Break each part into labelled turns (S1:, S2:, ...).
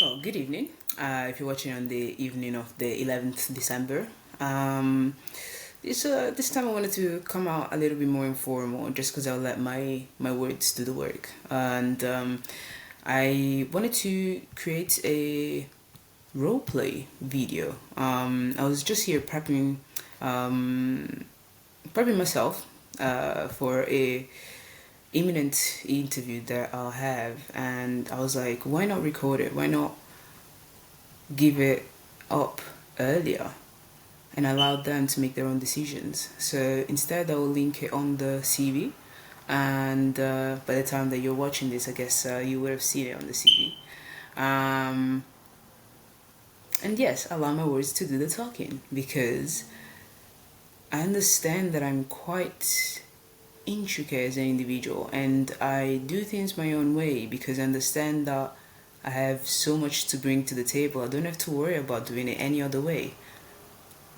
S1: Well, good evening. If you're watching on the evening of the 11th December, um, this time I wanted to come out a little bit more informal, just because I'll let my words do the work, and I wanted to create a role play video. I was just here prepping myself for a imminent interview that I'll have, and I was like, why not record it? Why not give it up earlier and allow them to make their own decisions? So instead, I will link it on the CV, and by the time that you're watching this, I guess you would have seen it on the CV. Um, and yes, allow my words to do the talking, because I understand that I'm quite intricate as an individual, and I do things my own way because I understand that I have so much to bring to the table. I don't have to worry about doing it any other way.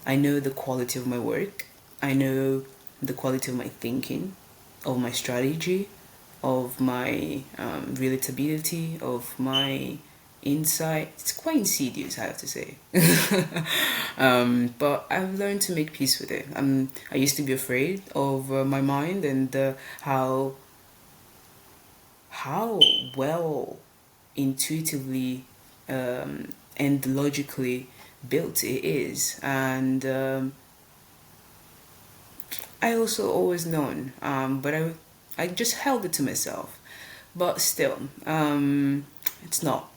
S1: I know the quality of my work, I know the quality of my thinking, of my strategy, of my relatability, of my insight. It's quite insidious, I have to say. But I've learned to make peace with it. I used to be afraid of my mind and how well intuitively and logically built it is, and I also always known, but I just held it to myself. But still, it's not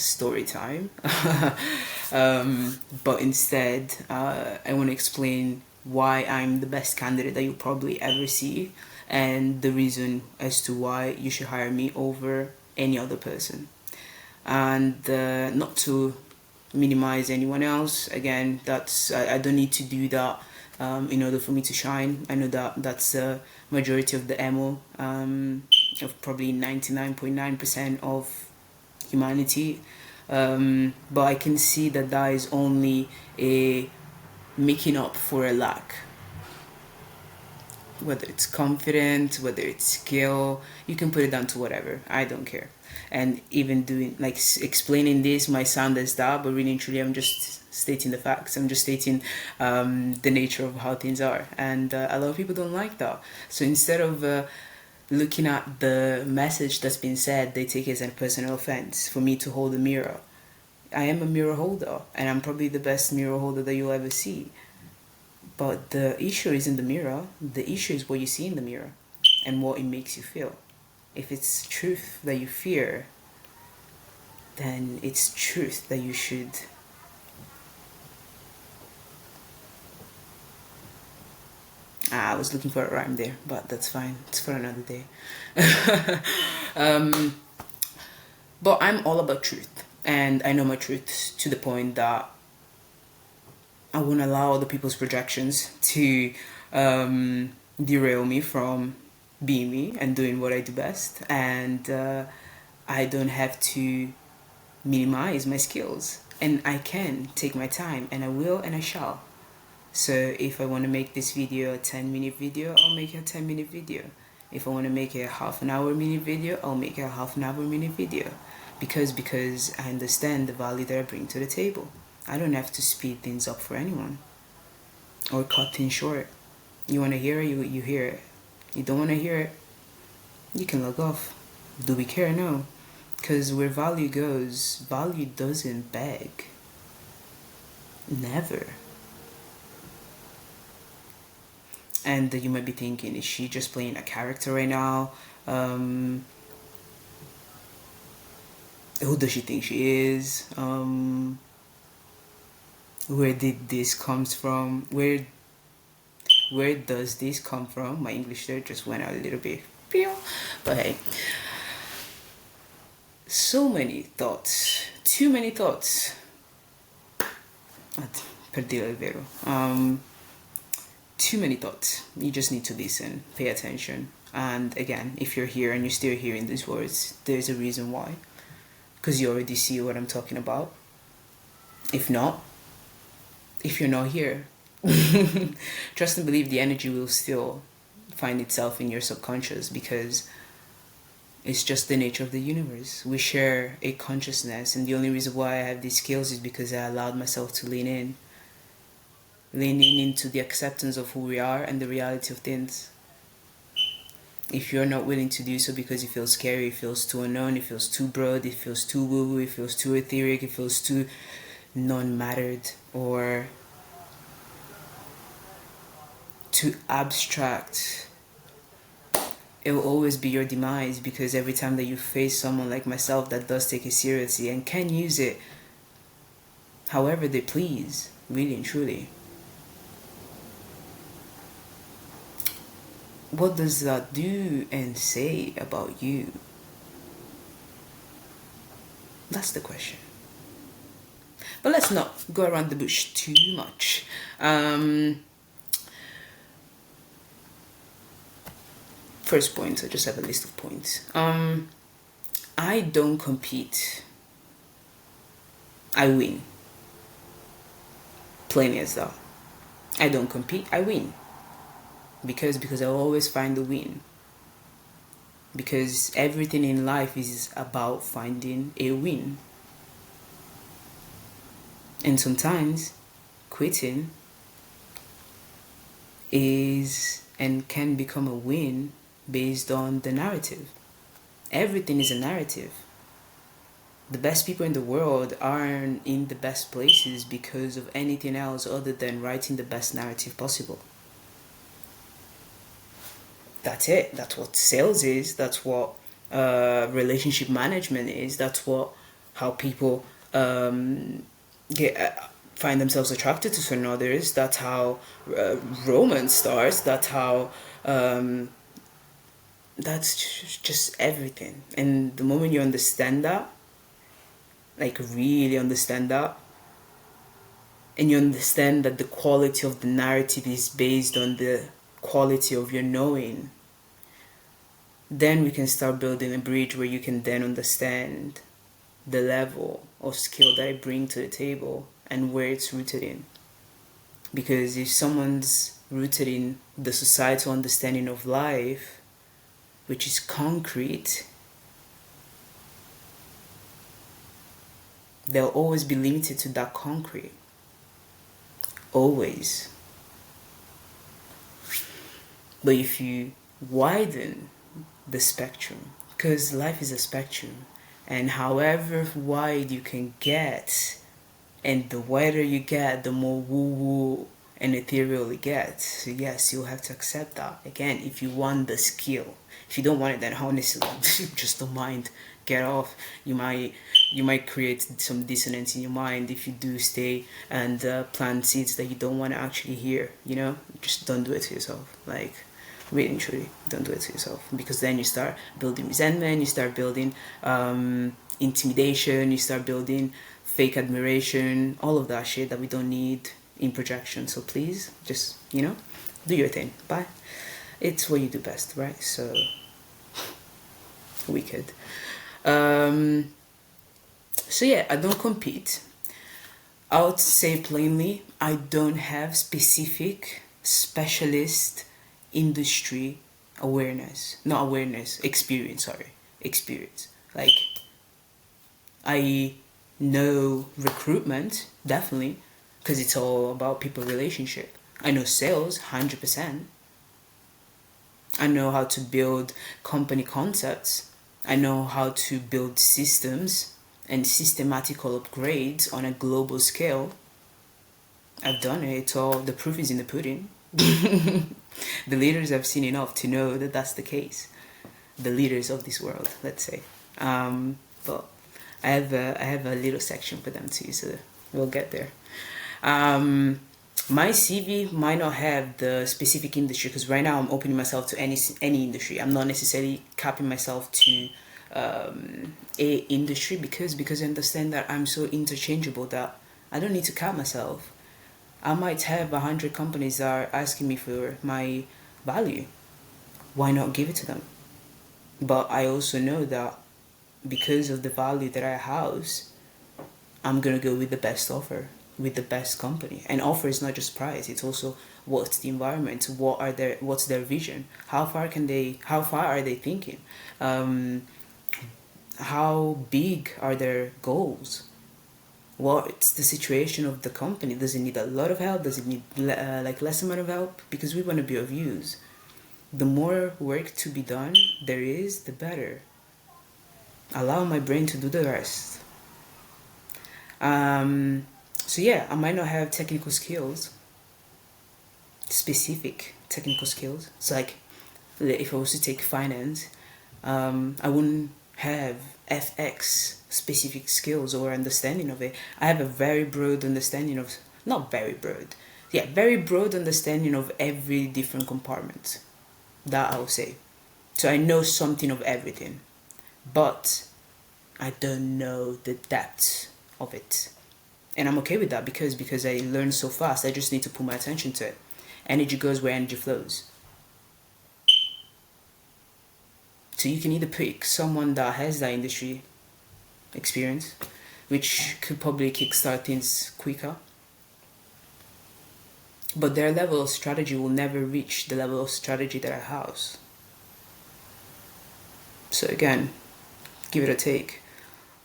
S1: story time. But instead, I want to explain why I'm the best candidate that you'll probably ever see, and the reason as to why you should hire me over any other person. And not to minimize anyone else. Again, I don't need to do that in order for me to shine. I know that that's the majority of the MO of probably 99.9% of humanity. But I can see that that is only a making up for a lack. Whether it's confidence, whether it's skill, you can put it down to whatever. I don't care. And even doing like explaining this might sound as that, but really and truly, I'm just stating the facts. I'm just stating the nature of how things are, and a lot of people don't like that. So instead of looking at the message that's been said, they take it as a personal offense for me to hold a mirror. I am a mirror holder, and I'm probably the best mirror holder that you'll ever see. But the issue isn't the mirror, the issue is what you see in the mirror and what it makes you feel. If it's truth that you fear, then it's truth that you should. I was looking for a rhyme there, but that's fine. It's for another day. um, but I'm all about truth, and I know my truth to the point that I won't allow other people's projections to derail me from being me and doing what I do best. And I don't have to minimize my skills. And I can take my time, and I will, and I shall. So if I want to make this video a 10-minute video, I'll make it a 10-minute video. If I want to make it a half an hour minute video, I'll make it a half an hour minute video. Because I understand the value that I bring to the table. I don't have to speed things up for anyone or cut things short. You want to hear it, you hear it. You don't want to hear it, you can log off. Do we care? No. Because where value goes, value doesn't beg. Never. And you might be thinking, is she just playing a character right now? Who does she think she is? Where did this comes from? Where does this come from? My English there just went out a little bit. But hey, so many thoughts, too many thoughts. Per dire il vero. Too many thoughts. You just need to listen, pay attention. And again, if you're here and you're still hearing these words, there's a reason why. Because you already see what I'm talking about. If not, if you're not here, trust and believe the energy will still find itself in your subconscious, because It's just the nature of the universe. We share a consciousness, and the only reason why I have these skills is because I allowed myself to leaning into the acceptance of who we are and the reality of things. If you're not willing to do so because it feels scary, it feels too unknown, it feels too broad, it feels too woo-woo, it feels too etheric, it feels too non-mattered or too abstract, it will always be your demise, because every time that you face someone like myself that does take it seriously and can use it however they please, really and truly, what does that do and say about you? That's the question. But let's not go around the bush too much. First point, I just have a list of points. I don't compete. I win. Plain as that. I don't compete, I win. Because I always find the win. Because everything in life is about finding a win. And sometimes quitting is and can become a win based on the narrative. Everything is a narrative. The best people in the world aren't in the best places because of anything else other than writing the best narrative possible. That's it. That's what sales is. That's what relationship management is. That's what how people get find themselves attracted to certain others. That's how romance starts. That's how that's just everything. And the moment you understand that, like really understand that, and you understand that the quality of the narrative is based on the quality of your knowing, then we can start building a bridge where you can then understand the level of skill that I bring to the table and where it's rooted in. Because if someone's rooted in the societal understanding of life, which is concrete, they'll always be limited to that concrete. Always. But if you widen the spectrum, because life is a spectrum, and however wide you can get, and the wider you get, the more woo-woo and ethereal it gets. So yes, you'll have to accept that. Again, if you want the skill. If you don't want it, then honestly, just don't mind. Get off. You might create some dissonance in your mind if you do stay and plant seeds that you don't want to actually hear. You know, just don't do it to yourself. Like, really and truly, don't do it to yourself, because then you start building resentment. You start building intimidation. You start building fake admiration. All of that shit that we don't need in projection. So please, just do your thing. Bye. It's what you do best, right? So wicked. So yeah, I don't compete. I would say plainly, I don't have specific specialist industry experience. Like, I know recruitment, definitely, because it's all about people relationship. I know sales, 100%. I know how to build company concepts. I know how to build systems and systematical upgrades on a global scale. I've done it. It's all, the proof is in the pudding. The leaders have seen enough to know that that's the case. The leaders of this world, let's say. But I have a little section for them too, so we'll get there. My CV might not have the specific industry, because right now I'm opening myself to any industry. I'm not necessarily capping myself to a industry because I understand that I'm so interchangeable that I don't need to cap myself. I might have 100 companies that are asking me for my value. Why not give it to them? But I also know that because of the value that I house, I'm gonna go with the best offer, with the best company. And offer is not just price; it's also what's the environment, what's their vision, how far are they thinking, How big are their goals? What's the situation of the company? Does it need a lot of help? Does it need like less amount of help? Because we want to be of use. The more work to be done there is, the better. Allow my brain to do the rest. So yeah, I might not have technical skills, specific technical skills. So like, if I was to take finance, I wouldn't have FX specific skills or understanding of it. I have a very broad understanding of, not very broad, yeah, very broad understanding of every different compartment. That I would say. So I know something of everything, but I don't know the depth of it. And I'm okay with that because I learn so fast. I just need to put my attention to it. Energy goes where energy flows. So you can either pick someone that has that industry experience, which could probably kickstart things quicker, but their level of strategy will never reach the level of strategy that I have. So again, give it a take.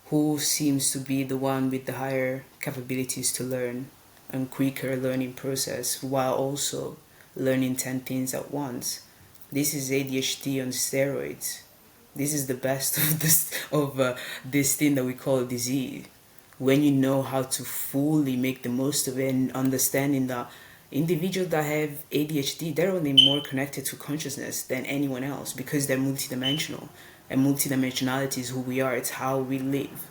S1: Who seems to be the one with the higher capabilities to learn and quicker learning process while also learning 10 things at once? This is ADHD on steroids. This is the best of this thing that we call disease. When you know how to fully make the most of it and understanding that individuals that have ADHD, they're only more connected to consciousness than anyone else because they're multidimensional. And multidimensionality is who we are, it's how we live.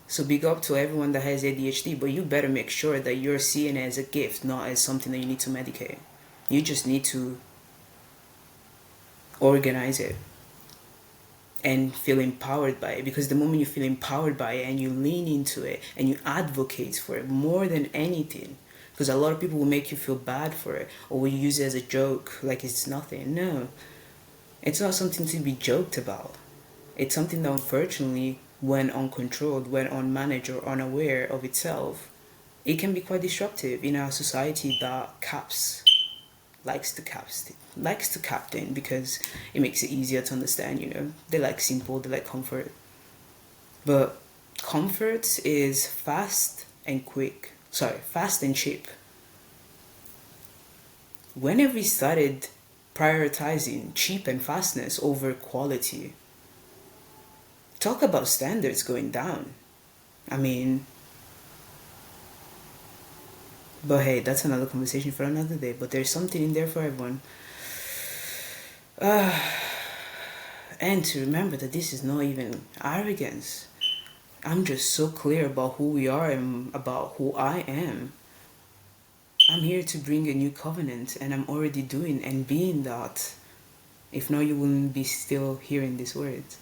S1: So big up to everyone that has ADHD, but you better make sure that you're seeing it as a gift, not as something that you need to medicate. You just need to organize it and feel empowered by it, because the moment you feel empowered by it and you lean into it and you advocate for it more than anything, because a lot of people will make you feel bad for it or will use it as a joke like it's nothing. No, it's not something to be joked about. It's something that unfortunately, when uncontrolled, when unmanaged or unaware of itself, it can be quite disruptive in our society that likes to captain because it makes it easier to understand. They like simple, they like comfort, but comfort is fast and cheap. Whenever we started prioritizing cheap and fastness over quality, talk about standards going down. I mean, but hey, that's another conversation for another day. But there's something in there for everyone. And to remember that this is not even arrogance. I'm just so clear about who we are and about who I am. I'm here to bring a new covenant, and I'm already doing and being that. If not, you wouldn't be still hearing these words.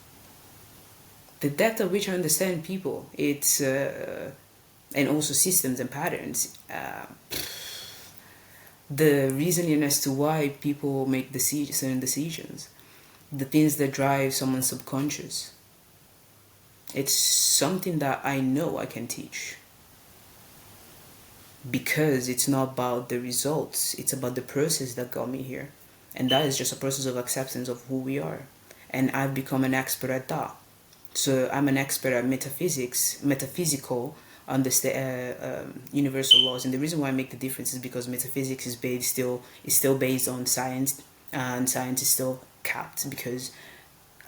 S1: The depth of which I understand people, it's and also systems and patterns. The reasoning as to why people make certain decisions, the things that drive someone's subconscious. It's something that I know I can teach. Because it's not about the results, it's about the process that got me here. And that is just a process of acceptance of who we are. And I've become an expert at that. So I'm an expert at metaphysical, universal laws. And the reason why I make the difference is because metaphysics is still based on science, and science is still capped, because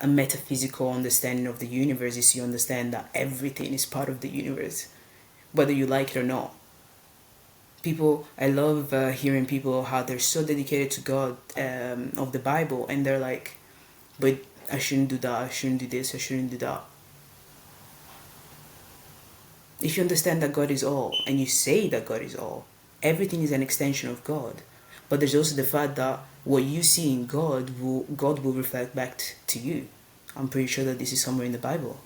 S1: a metaphysical understanding of the universe is you understand that everything is part of the universe, whether you like it or not. I love hearing people how they're so dedicated to God of the Bible, and they're like, but I shouldn't do that, I shouldn't do this, I shouldn't do that. If you understand that God is all, and you say that God is all, everything is an extension of God. But there's also the fact that what you see in God will reflect back to you. I'm pretty sure that this is somewhere in the Bible.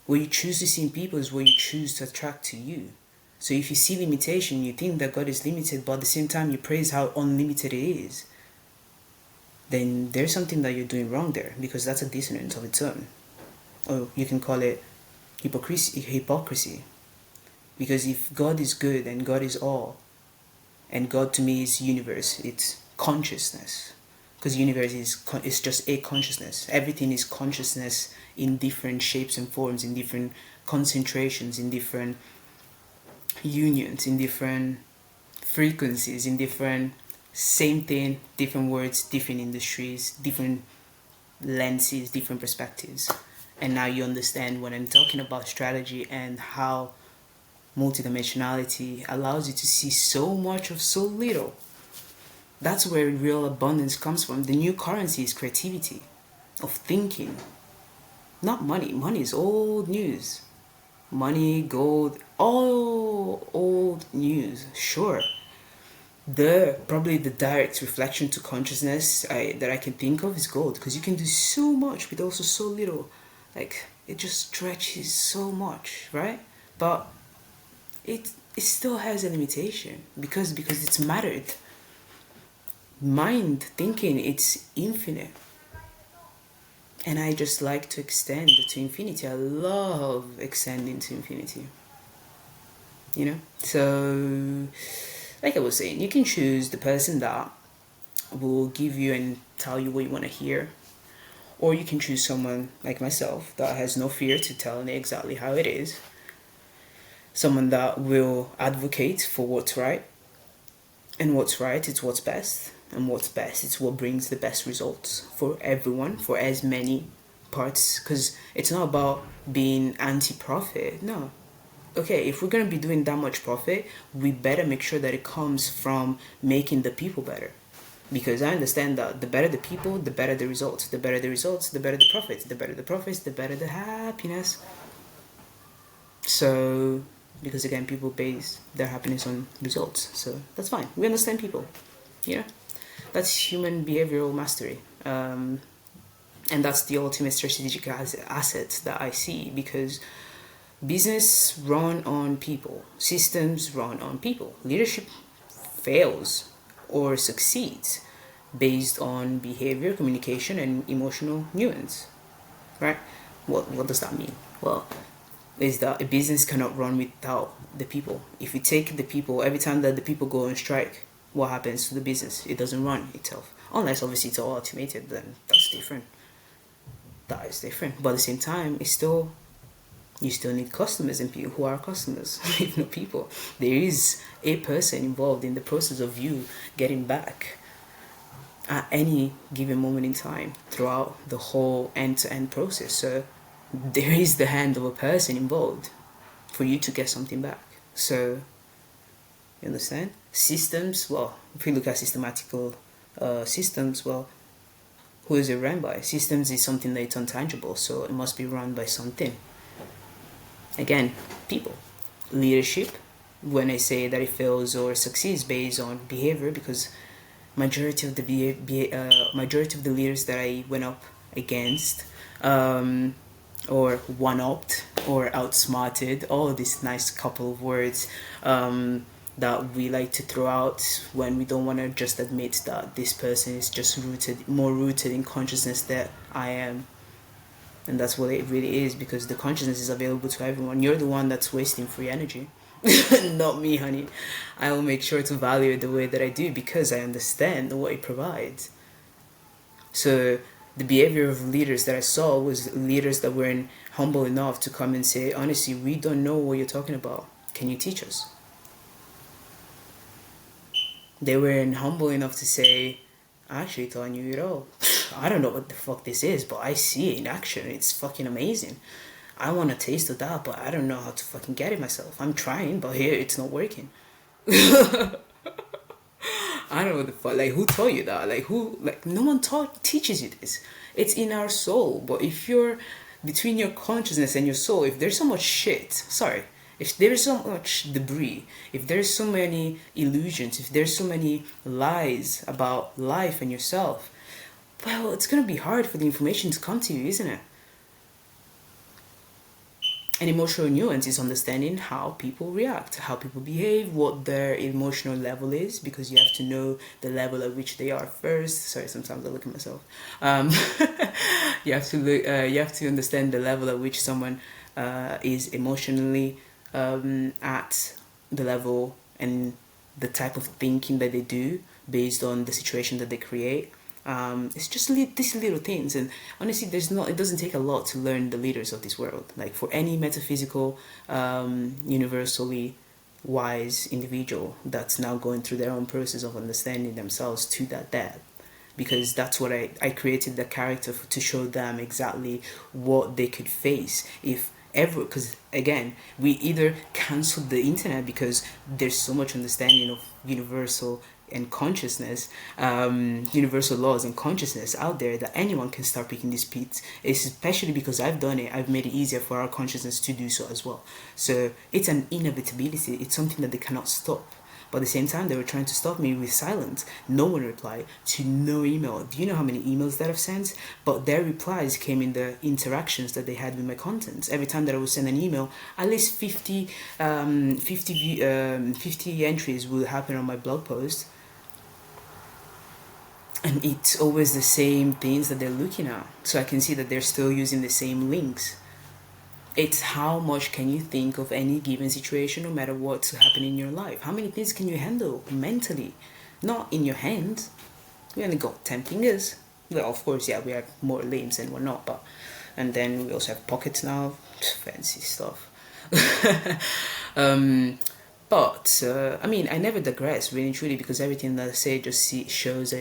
S1: What you choose to see in people is what you choose to attract to you. So if you see limitation, you think that God is limited, but at the same time you praise how unlimited it is, then there's something that you're doing wrong there, because that's a dissonance of its own. Or you can call it hypocrisy. Because if God is good and God is all, and God to me is universe, it's consciousness. because universe is just a consciousness. Everything is consciousness in different shapes and forms, in different concentrations, in different unions, in different frequencies, in different same thing, different words, different industries, different lenses, different perspectives. And now you understand when I'm talking about strategy and how multidimensionality allows you to see so much of so little. That's where real abundance comes from. The new currency is creativity, of thinking, not money. Money is old news. Money, gold, all old news, sure. Probably the direct reflection to consciousness that I can think of is gold, because you can do so much with also so little. Like, it just stretches so much, right? But it still has a limitation because it's mattered. Mind thinking, it's infinite, and I just like to extend to infinity. I love extending to infinity, so like I was saying, you can choose the person that will give you and tell you what you want to hear, or you can choose someone like myself that has no fear to tell me exactly how it is, someone that will advocate for what's right, and what's right is what's best, and what's best is what brings the best results for everyone, for as many parts, because it's not about being anti-profit. No, okay, if we're going to be doing that much profit, we better make sure that it comes from making the people better, because I understand that the better the people, the better the results, the better the results, the better the profits, the better the profits, the better the happiness. So because again, people base their happiness on results, so that's fine. We understand people, that's human behavioral mastery, and that's the ultimate strategic asset that I see, because business run on people, systems run on people, leadership fails or succeeds based on behavior, communication, and emotional nuance, right? What does that mean? Well, is that a business cannot run without the people. If you take the people, every time that the people go on strike, what happens to the business? It doesn't run itself. Unless obviously it's all automated, then that's different. That is different. But at the same time, you still need customers and people who are customers, if not people. There is a person involved in the process of you getting back at any given moment in time throughout the whole end-to-end process. So there is the hand of a person involved for you to get something back. So, you understand? Systems, well, if we look at systematical systems, well, who is it run by? Systems is something that it's intangible, so it must be run by something. Again, people. Leadership, when I say that it fails or succeeds based on behavior, because majority of the leaders that I went up against, or one-upped or outsmarted, all of these nice couple of words that we like to throw out when we don't want to just admit that this person is just more rooted in consciousness that I am. And that's what it really is, because the consciousness is available to everyone. You're the one that's wasting free energy. Not me, honey. I will make sure to value it the way that I do, because I understand what it provides. So the behavior of leaders that I saw was leaders that weren't humble enough to come and say, honestly, we don't know what you're talking about. Can you teach us? They weren't humble enough to say, I actually thought I knew it all. I don't know what the fuck this is, but I see it in action. It's fucking amazing. I want a taste of that, but I don't know how to fucking get it myself. I'm trying, but here it's not working. I don't know what the fuck. Like, who taught you that? No one teaches you this. It's in our soul. But if you're between your consciousness and your soul, if there's so much shit, if there's so much debris, if there's so many illusions, if there's so many lies about life and yourself, well, it's gonna be hard for the information to come to you, isn't it? And emotional nuance is understanding how people react, how people behave, what their emotional level is, because you have to know the level at which they are first. Sorry, sometimes I look at myself. You have to look. You have to understand the level at which someone is emotionally at the level and the type of thinking that they do based on the situation that they create. It's just these little things, and honestly, it doesn't take a lot to learn the leaders of this world. Like for any metaphysical, universally wise individual that's now going through their own process of understanding themselves to that depth, because that's what I created the character to show them exactly what they could face if ever, because again, we either cancel the internet because there's so much understanding of universal and consciousness, universal laws and consciousness out there, that anyone can start picking these beats, especially because I've done it. I've made it easier for our consciousness to do so as well. So it's an inevitability. It's something that they cannot stop. But at the same time, they were trying to stop me with silence. No one replied to no email. Do you know how many emails that I've sent? But their replies came in the interactions that they had with my content. Every time that I would send an email, at least 50 entries will happen on my blog post. And it's always the same things that they're looking at. So I can see that they're still using the same links. It's how much can you think of any given situation, no matter what's happening in your life. How many things can you handle mentally? Not in your hands. We only got 10 fingers. Well, of course, yeah, we have more limbs and whatnot, but... And then we also have pockets now. Fancy stuff. But, I mean, I never digress, really and truly, because everything that I say just shows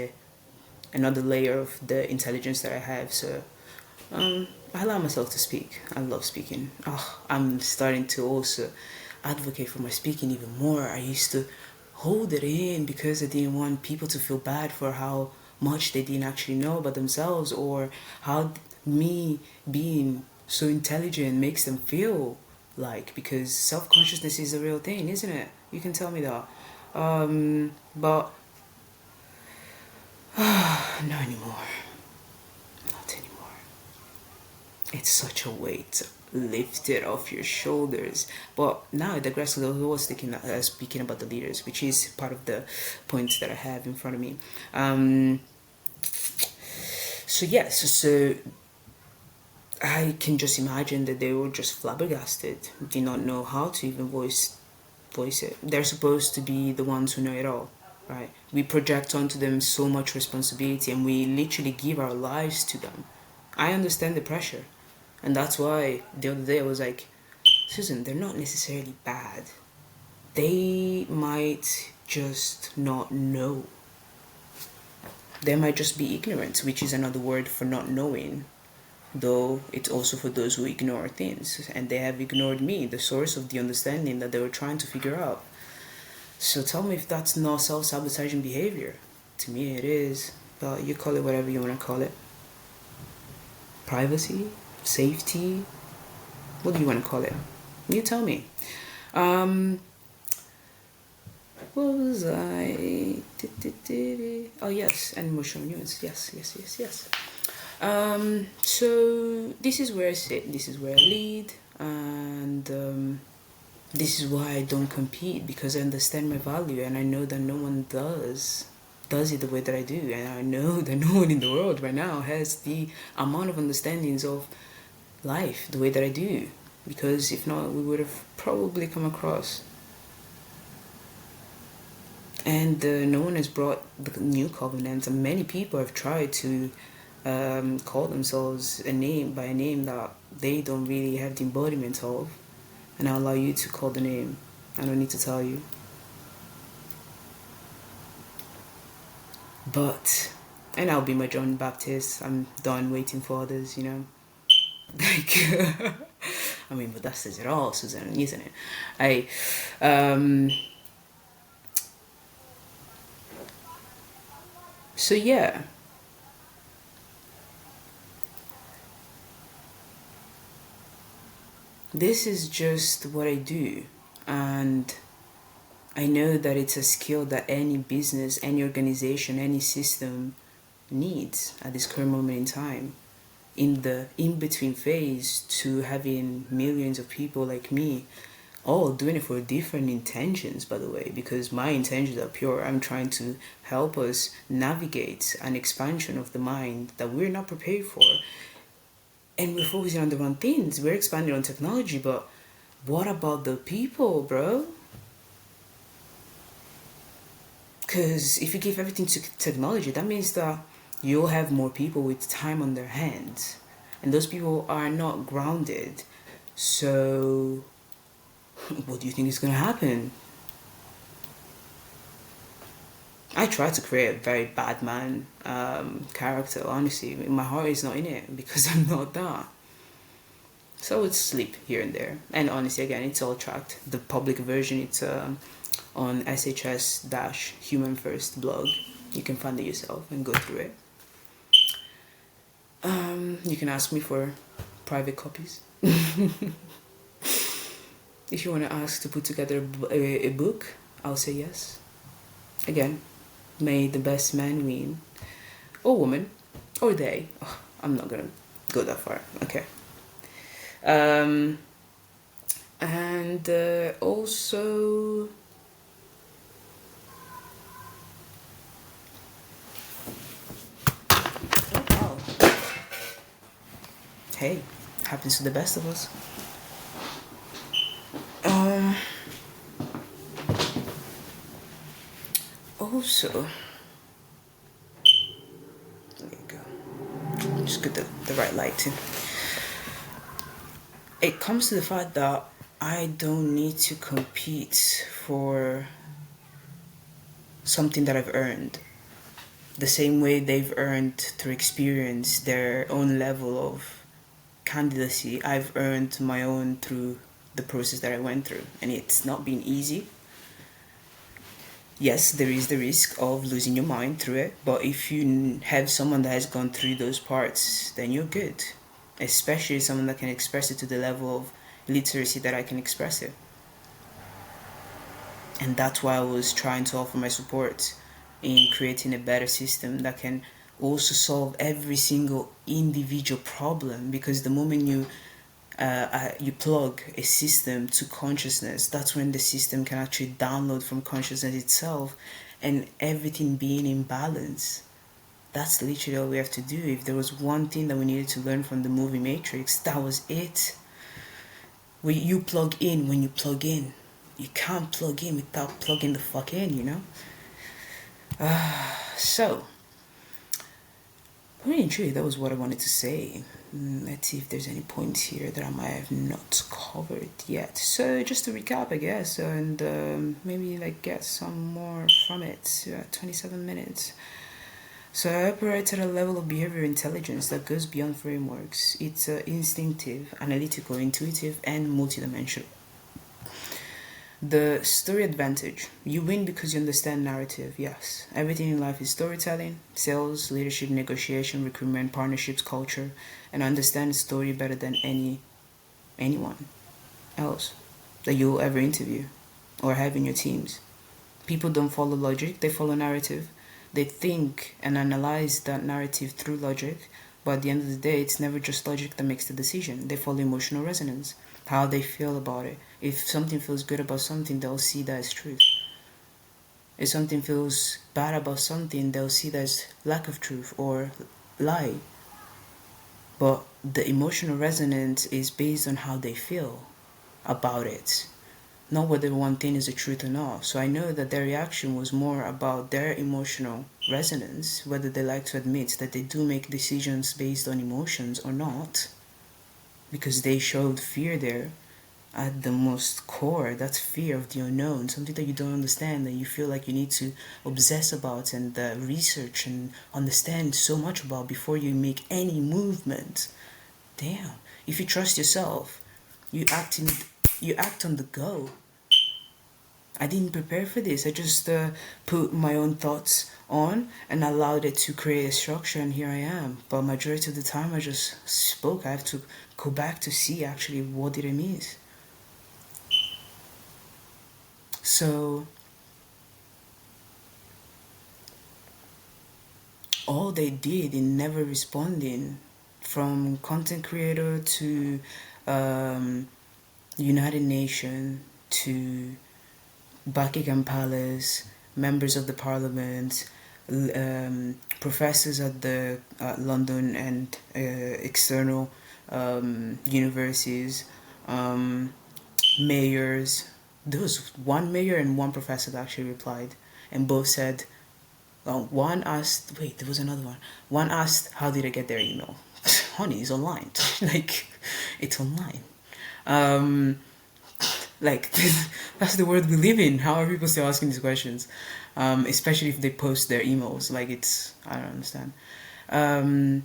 S1: another layer of the intelligence that I have, so... I allow myself to speak. I love speaking. I'm starting to also advocate for my speaking even more. I used to hold it in because I didn't want people to feel bad for how much they didn't actually know about themselves, or how me being so intelligent makes them feel like, because self-consciousness is a real thing, isn't it? You can tell me that. But not anymore. It's such a weight lifted off your shoulders. But now I digress. I was speaking about the leaders, which is part of the points that I have in front of me. So I can just imagine that they were just flabbergasted, did not know how to even voice it. They're supposed to be the ones who know it all, right? We project onto them so much responsibility, and we literally give our lives to them. I understand the pressure. And that's why the other day I was like, Susan, they're not necessarily bad. They might just not know. They might just be ignorant, which is another word for not knowing. Though it's also for those who ignore things. And they have ignored me, the source of the understanding that they were trying to figure out. So tell me if that's not self-sabotaging behavior. To me it is. But you call it whatever you want to call it. Privacy? Safety, what do you want to call it? You tell me. What was I? Oh yes, and emotional nuance. Yes. So this is where I sit. This is where I lead, and this is why I don't compete, because I understand my value, and I know that no one does it the way that I do, and I know that no one in the world right now has the amount of understandings of life the way that I do, because if not, we would have probably come across. And no one has brought the new covenant, and many people have tried to call themselves by a name that they don't really have the embodiment of, and I'll allow you to call the name. I don't need to tell you. But, and I'll be my John Baptist. I'm done waiting for others, you know. Like, I mean, but that says it all, Susan, isn't it? So yeah. This is just what I do, and I know that it's a skill that any business, any organization, any system needs at this current moment in time. In the in-between phase to having millions of people like me all doing it for different intentions, by the way, because my intentions are pure. I'm trying to help us navigate an expansion of the mind that we're not prepared for, and we're focusing on the wrong things. We're expanding on technology, but what about the people, bro? Because if you give everything to technology, that means that you'll have more people with time on their hands, and those people are not grounded. So what do you think is going to happen? I try to create a very bad man character. Honestly, my heart is not in it because I'm not that. So it's sleep here and there. And honestly, again, it's all tracked. The public version, it's on SHS-Human First blog. You can find it yourself and go through it. You can ask me for private copies. If you want to ask to put together a book, I'll say yes. Again, may the best man win. Or woman. Or they. Oh, I'm not gonna go that far. Okay. And also... Oh, wow. Hey, happens to the best of us. Also, there you go. Just get the right lighting. It comes to the fact that I don't need to compete for something that I've earned. The same way they've earned through experience their own level of candidacy, I've earned my own through the process that I went through. And it's not been easy. Yes, there is the risk of losing your mind through it, but if you have someone that has gone through those parts, then you're good. Especially someone that can express it to the level of literacy that I can express it. And that's why I was trying to offer my support in creating a better system that can also solve every single individual problem, because the moment you plug a system to consciousness, that's when the system can actually download from consciousness itself, and everything being in balance. That's literally all we have to do. If there was one thing that we needed to learn from the movie Matrix, that was it. When you plug in, when you plug in, you can't plug in without plugging the fuck in, you know? So, really and truly, that was what I wanted to say. Let's see if there's any points here that I might have not covered yet. So, just to recap, I guess, and maybe like get some more from it. 27 minutes. So I operate at a level of behavioral intelligence that goes beyond frameworks. It's instinctive, analytical, intuitive, and multidimensional. The story advantage. You win because you understand narrative, yes. Everything in life is storytelling, sales, leadership, negotiation, recruitment, partnerships, culture, and I understand the story better than anyone else that you'll ever interview or have in your teams. People don't follow logic, they follow narrative. They think and analyze that narrative through logic, but at the end of the day, it's never just logic that makes the decision. They follow emotional resonance, how they feel about it. If something feels good about something, they'll see that as truth. If something feels bad about something, they'll see that as lack of truth or lie. But the emotional resonance is based on how they feel about it, not whether one thing is the truth or not. So I know that their reaction was more about their emotional resonance, whether they like to admit that they do make decisions based on emotions or not, because they showed fear there at the most core. That's fear of the unknown, something that you don't understand, that you feel like you need to obsess about and research and understand so much about before you make any movement. Damn, if you trust yourself, you act on the go. I didn't prepare for this. I just put my own thoughts on and allowed it to create a structure, and here I am. But majority of the time I just spoke. I have to go back to see actually what did I miss. So all they did in never responding, from content creator to United Nations to Buckingham Palace, members of the parliament, professors at the London and external universities, mayors. There was one mayor and one professor that actually replied, and both said One asked, wait, there was another one. One asked, how did I get their email? Honey, it's online. Like, it's online. Um, like, that's the world we live in. How are people still asking these questions? Especially if they post their emails. Like, I don't understand. Um,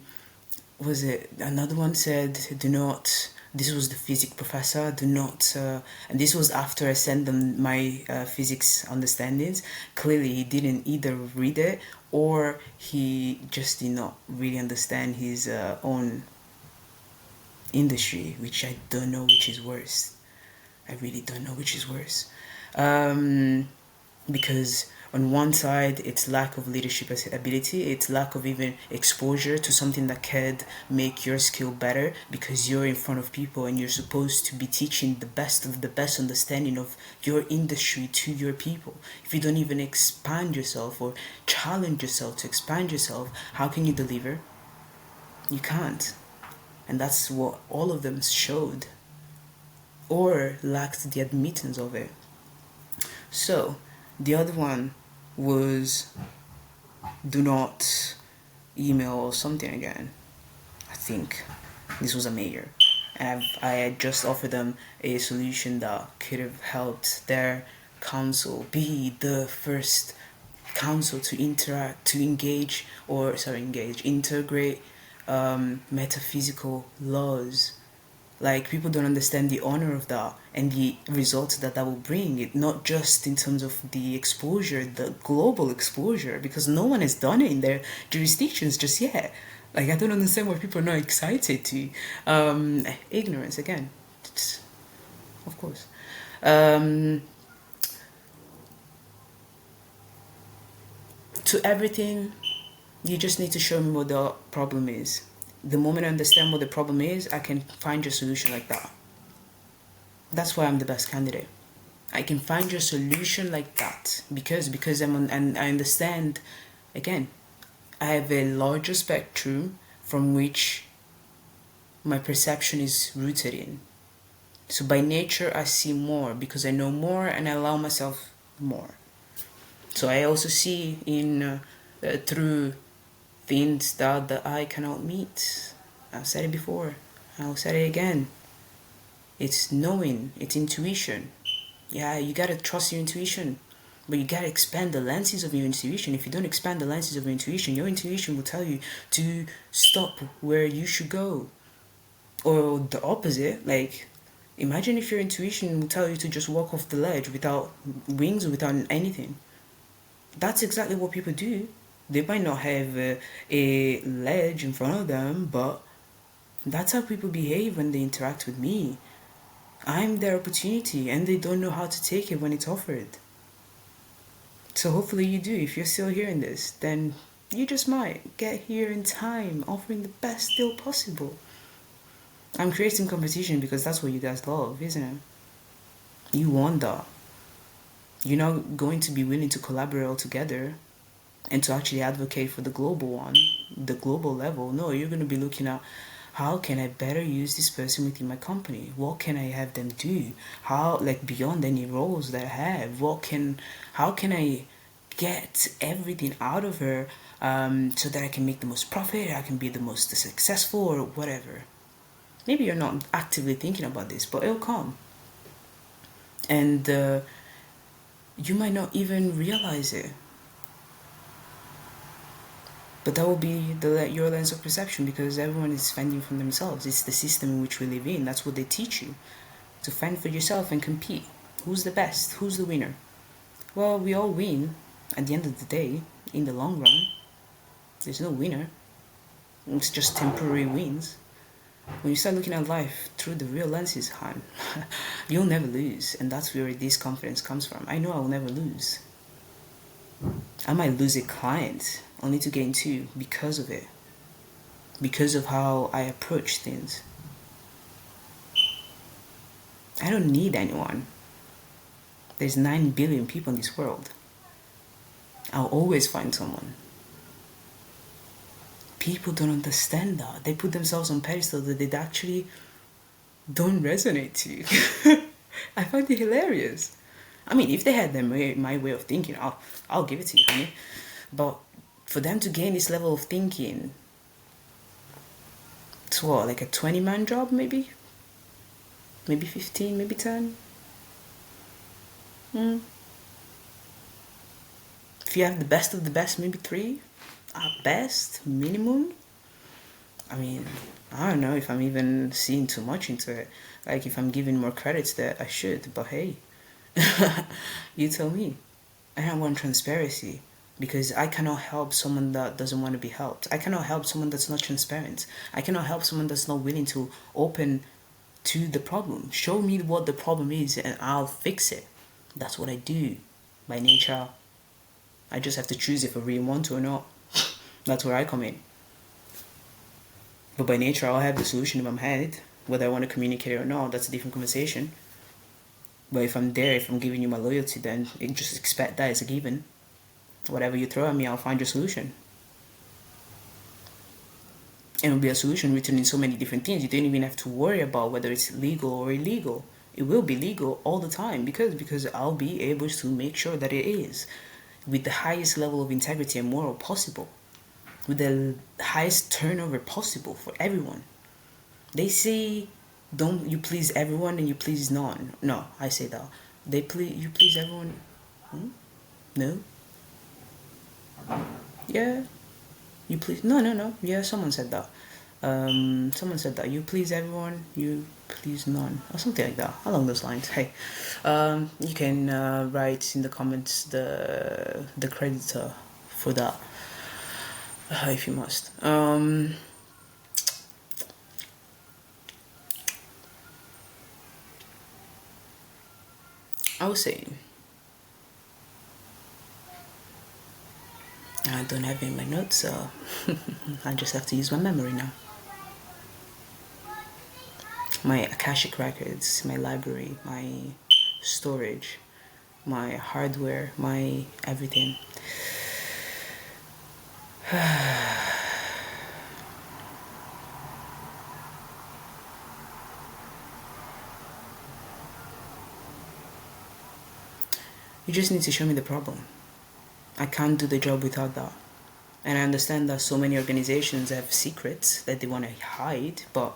S1: was it another one said, do not, this was the physics professor, do not, and this was after I sent them my physics understandings. Clearly he didn't either read it, or he just did not really understand his own industry, which I don't know which is worse. I really don't know which is worse. Because on one side it's lack of leadership ability, it's lack of even exposure to something that could make your skill better, because you're in front of people and you're supposed to be teaching the best of the best understanding of your industry to your people. If you don't even expand yourself or challenge yourself to expand yourself, how can you deliver? You can't. And that's what all of them showed, or lacked the admittance of it. So the other one was, do not email or something again. I think this was a mayor. And I had just offered them a solution that could have helped their council be the first council to interact, to engage, or sorry, engage, integrate metaphysical laws. Like, people don't understand the honor of that and the results that that will bring. It not just in terms of the exposure, the global exposure, because no one has done it in their jurisdictions just yet. Like, I don't understand why people are not excited to. Ignorance again, it's, of course. To everything, you just need to show me what the problem is. The moment I understand what the problem is, I can find your solution like that. That's why I'm the best candidate. I can find your solution like that because I'm on, and I understand. Again, I have a larger spectrum from which my perception is rooted in. So by nature, I see more because I know more and I allow myself more. So I also see in through things that the eye cannot meet. I've said it before. I'll say it again. It's knowing. It's intuition. Yeah, you gotta trust your intuition, but you gotta expand the lenses of your intuition. If you don't expand the lenses of your intuition will tell you to stop where you should go, or the opposite. Like, imagine if your intuition will tell you to just walk off the ledge without wings or without anything. That's exactly what people do. They might not have a ledge in front of them, but that's how people behave when they interact with me. I'm their opportunity and they don't know how to take it when it's offered. So hopefully you do. If you're still hearing this, then you just might get here in time, offering the best deal possible. I'm creating competition because that's what you guys love, isn't it? You want that. You're not going to be willing to collaborate all together and to actually advocate for the global one, the global level. No, you're going to be looking at, how can I better use this person within my company? What can I have them do? How, like, beyond any roles that I have, how can I get everything out of her so that I can make the most profit, I can be the most successful, or whatever. Maybe you're not actively thinking about this, but it'll come. And you might not even realize it. But that will be your lens of perception, because everyone is fending for themselves. It's the system in which we live in. That's what they teach you. To fend for yourself and compete. Who's the best? Who's the winner? Well, we all win at the end of the day, in the long run. There's no winner. It's just temporary wins. When you start looking at life through the real lenses, Han, you'll never lose. And that's where this confidence comes from. I know I will never lose. I might lose a client only to gain two because of it. Because of how I approach things. I don't need anyone. There's 9 billion people in this world. I'll always find someone. People don't understand that. They put themselves on pedestal that they actually don't resonate to. I find it hilarious. I mean, if they had my way of thinking, I'll give it to you, honey. But for them to gain this level of thinking, it's what, like a 20-man job, maybe 15, maybe 10. If you have the best of the best, maybe 3 at best, minimum. I mean, I don't know if I'm even seeing too much into it. Like, if I'm giving more credits that I should, but hey, you tell me. I don't want transparency because I cannot help someone that doesn't want to be helped. I cannot help someone that's not transparent. I cannot help someone that's not willing to open to the problem. Show me what the problem is and I'll fix it. That's what I do by nature. I just have to choose if I really want to or not. That's where I come in. But by nature, I'll have the solution in my head. Whether I want to communicate it or not, that's a different conversation. But if I'm there, if I'm giving you my loyalty, then you just expect that as a given. Whatever you throw at me, I'll find your solution. And it'll be a solution written in so many different things. You don't even have to worry about whether it's legal or illegal. It will be legal all the time because I'll be able to make sure that it is with the highest level of integrity and moral possible, with the highest turnover possible for everyone. They say, don't you please everyone and you please none. No, I say that. You please everyone. No. Yeah. You please. No. Yeah, someone said that. Someone said that. You please everyone, you please none. Or something like that. Along those lines. Hey. You can write in the comments the creditor for that. If you must. I was saying, I don't have it in my notes, so I just have to use my memory now. My Akashic records, my library, my storage, my hardware, my everything. You just need to show me the problem. I can't do the job without that. And I understand that so many organizations have secrets that they want to hide, but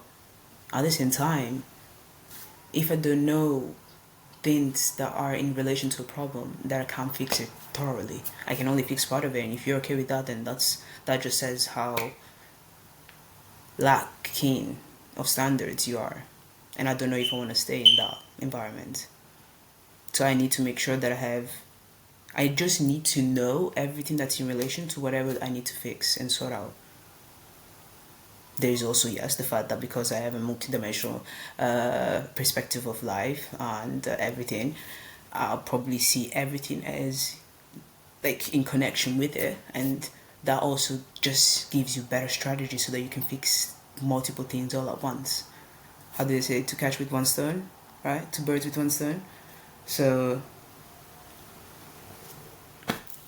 S1: at the same time, if I don't know things that are in relation to a problem, that I can't fix it thoroughly. I can only fix part of it, and if you're okay with that, then that just says how lacking of standards you are. And I don't know if I want to stay in that environment. So I need to make sure that I just need to know everything that's in relation to whatever I need to fix and sort out. There is also, yes, the fact that because I have a multidimensional perspective of life and everything, I'll probably see everything as like in connection with it, and that also just gives you better strategy so that you can fix multiple things all at once. How do they say? To catch with one stone, right? Two birds with one stone. So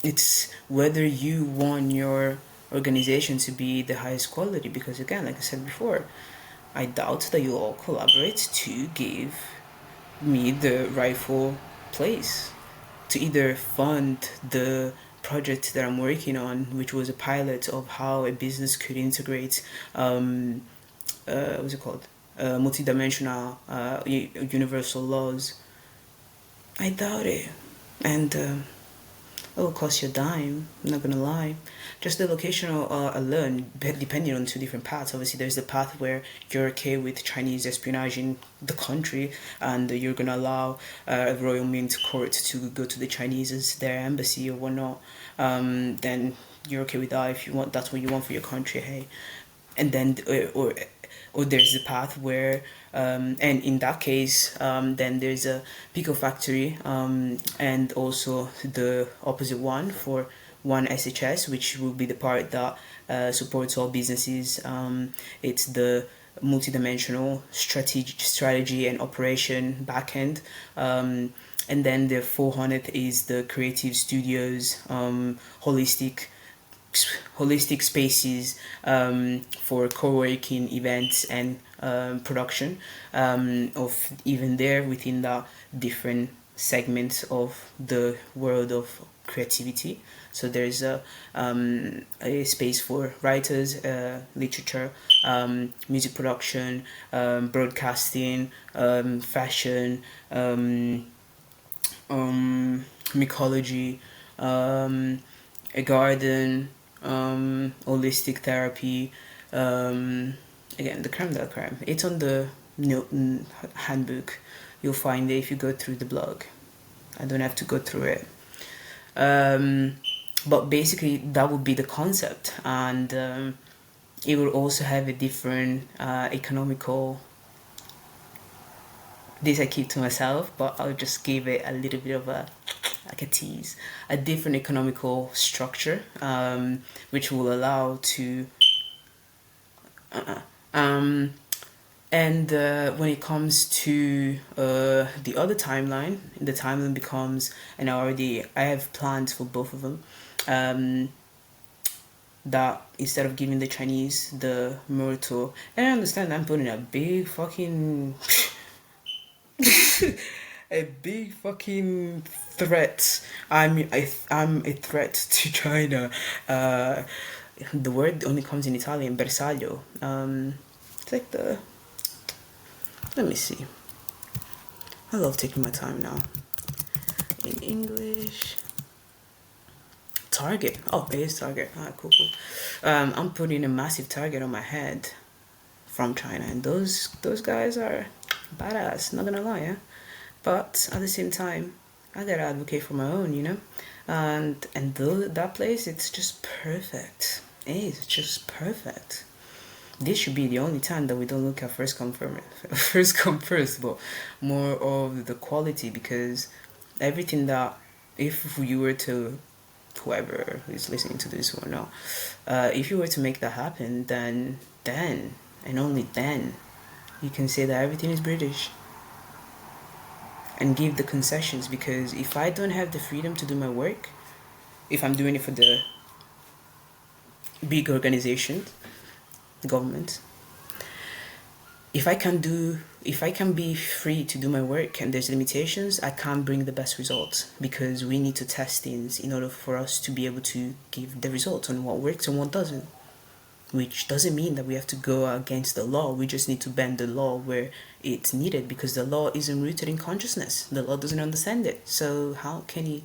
S1: it's whether you want your organization to be the highest quality, because again, like I said before, I doubt that you all collaborate to give me the rightful place to either fund the project that I'm working on, which was a pilot of how a business could integrate what's it called, multidimensional universal laws. I doubt it. And it will cost you a dime, I'm not gonna lie. Just the location alone, depending on two different paths. Obviously, there's the path where you're okay with Chinese espionage in the country, and you're gonna allow a Royal Mint Court to go to the Chinese as their embassy or whatnot. Then you're okay with that if you want. That's what you want for your country. Hey, and then or there's the path where and in that case then there's a pico factory and also the opposite one for one SHS, which will be the part that supports all businesses. It's the multidimensional strategy and operation backend, and then the 400 is the creative studios, holistic spaces for co-working events and production of even there within the different segments of the world of creativity. So there's a space for writers, literature, music production, broadcasting, fashion, mycology, a garden, holistic therapy. Again, the creme de la creme. It's on the handbook. You'll find it if you go through the blog. I don't have to go through it. But basically, that would be the concept, and it will also have a different economical. This I keep to myself, but I'll just give it a little bit of a tease, a different economical structure, which will allow to. And when it comes to the other timeline, the timeline becomes, and I have plans for both of them. That instead of giving the Chinese the myrtle, and I understand I'm putting a big fucking a big fucking threat. I'm a threat to China. The word only comes in Italian, bersaglio. It's like the. Let me see. I love taking my time now. In English. Target. Oh, it is Target. Cool. I'm putting a massive target on my head from China, and those guys are badass. Not gonna lie, yeah. But at the same time, I gotta advocate for my own, and that place, it's just perfect. It is just perfect. This should be the only time that we don't look at first come first, but more of the quality, because everything that, if you were to, whoever is listening to this or no, if you were to make that happen, then and only then you can say that everything is British and give the concessions. Because if I don't have the freedom to do my work, if I'm doing it for the big organizations, the government, if I can be free to do my work and there's limitations, I can't bring the best results, because we need to test things in order for us to be able to give the results on what works and what doesn't. Which doesn't mean that we have to go against the law. We just need to bend the law where it's needed, because the law isn't rooted in consciousness. The law doesn't understand it. So how can it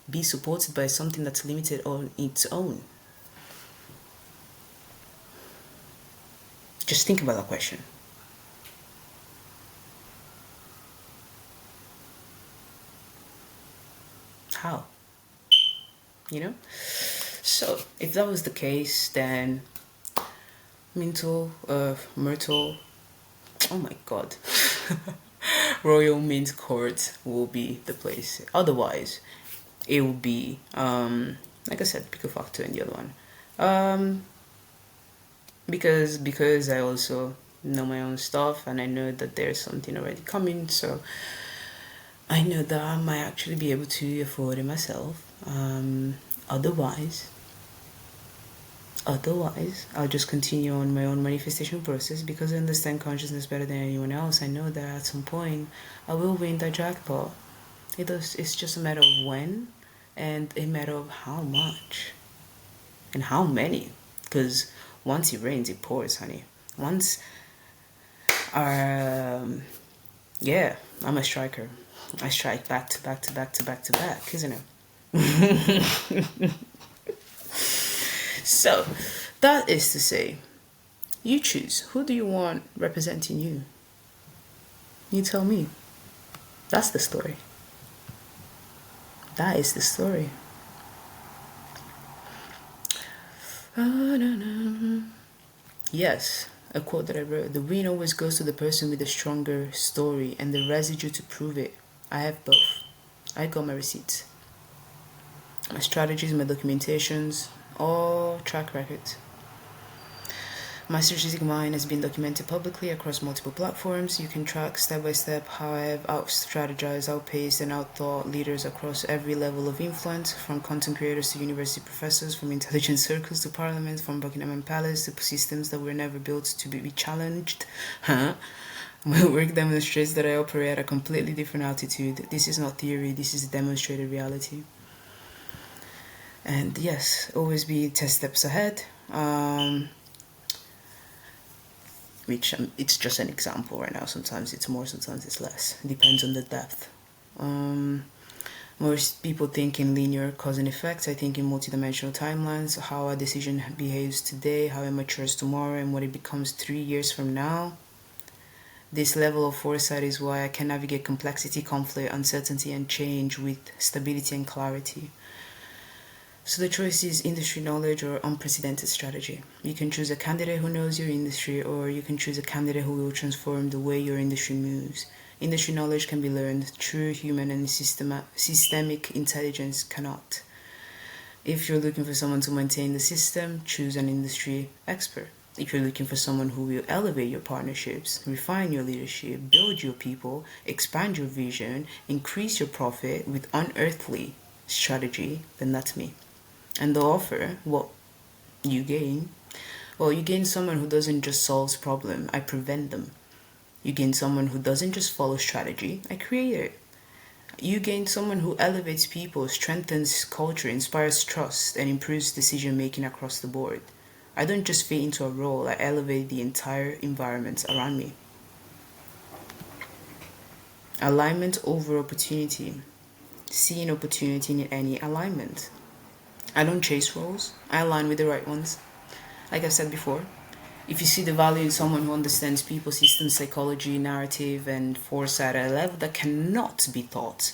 S1: be supported by something that's limited on its own? Just think about that question. How? So if that was the case, then myrtle, oh my god, Royal Mint Court will be the place. Otherwise, it will be, like I said, Pico Factor and the other one. Because I also know my own stuff, and I know that there's something already coming, so I know that I might actually be able to afford it myself. Otherwise, I'll just continue on my own manifestation process, because I understand consciousness better than anyone else. I know that at some point I will win that jackpot. It's just a matter of when, and a matter of how much and how many. Because once it rains, it pours, honey. Once yeah, I'm a striker. I strike back to back to back to back to back, isn't it? So, that is to say, you choose. Who do you want representing you? You tell me. That's the story. That is the story. Yes, a quote that I wrote. The win always goes to the person with the stronger story and the residue to prove it. I have both. I got my receipts. My strategies, my documentations, all track records. My strategic mind has been documented publicly across multiple platforms. You can track step by step how I have out-strategized, outpaced, and outthought leaders across every level of influence, from content creators to university professors, from intelligence circles to parliament, from Buckingham Palace to systems that were never built to be challenged. My work demonstrates that I operate at a completely different altitude. This is not theory, this is demonstrated reality. And yes, always be 10 steps ahead. Which it's just an example right now. Sometimes it's more, sometimes it's less. It depends on the depth. Most people think in linear cause and effects. I think in multidimensional timelines, how a decision behaves today, how it matures tomorrow, and what it becomes 3 years from now. This level of foresight is why I can navigate complexity, conflict, uncertainty, and change with stability and clarity. So the choice is industry knowledge or unprecedented strategy. You can choose a candidate who knows your industry, or you can choose a candidate who will transform the way your industry moves. Industry knowledge can be learned, true human and systemic intelligence cannot. If you're looking for someone to maintain the system, choose an industry expert. If you're looking for someone who will elevate your partnerships, refine your leadership, build your people, expand your vision, increase your profit with unearthly strategy, then that's me. And the offer, what you gain? Well, you gain someone who doesn't just solve problems, I prevent them. You gain someone who doesn't just follow strategy, I create it. You gain someone who elevates people, strengthens culture, inspires trust, and improves decision making across the board. I don't just fit into a role, I elevate the entire environment around me. Alignment over opportunity. Seeing opportunity in any alignment. I don't chase roles, I align with the right ones. Like I said before, if you see the value in someone who understands people, systems, psychology, narrative, and foresight at a level that cannot be taught,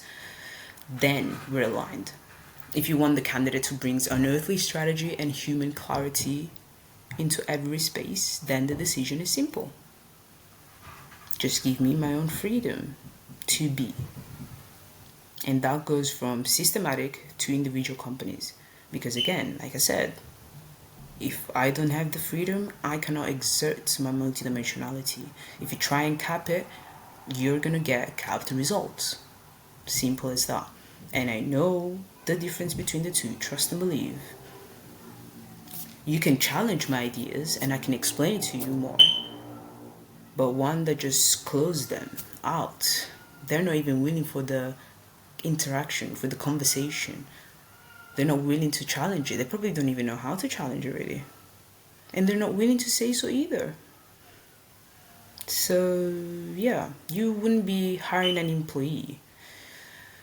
S1: then we're aligned. If you want the candidate who brings unearthly strategy and human clarity into every space, then the decision is simple. Just give me my own freedom to be. And that goes from systematic to individual companies. Because again, like I said, if I don't have the freedom, I cannot exert my multidimensionality. If you try and cap it, you're gonna get capped results. Simple as that. And I know the difference between the two, trust and believe. You can challenge my ideas and I can explain it to you more. But one that just closes them out, they're not even willing for the interaction, for the conversation. They're not willing to challenge it. They probably don't even know how to challenge it really. And they're not willing to say so either. So yeah, you wouldn't be hiring an employee.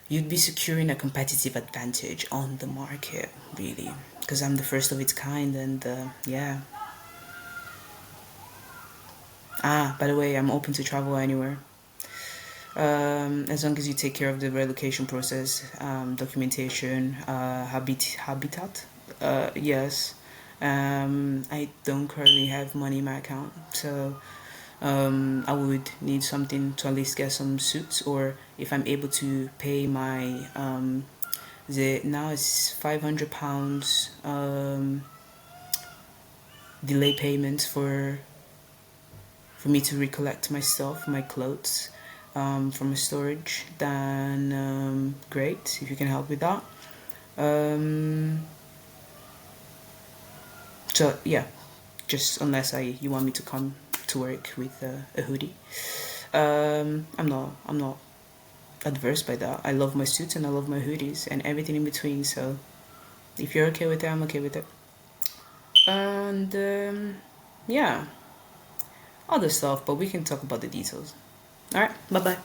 S1: You'd be securing a competitive advantage on the market, really. Because I'm the first of its kind and yeah. By the way, I'm open to travel anywhere. As long as you take care of the relocation process, documentation, habitat. Yes. I don't currently have money in my account, so I would need something to at least get some suits, or if I'm able to pay my now it's £500 delay payments for me to recollect my stuff, my clothes, from a storage, then great if you can help with that. So yeah, just unless you want me to come to work with a hoodie, I'm not adverse by that. I love my suits and I love my hoodies and everything in between. So if you're okay with it, I'm okay with it. And yeah, other stuff, but we can talk about the details. All right, bye bye.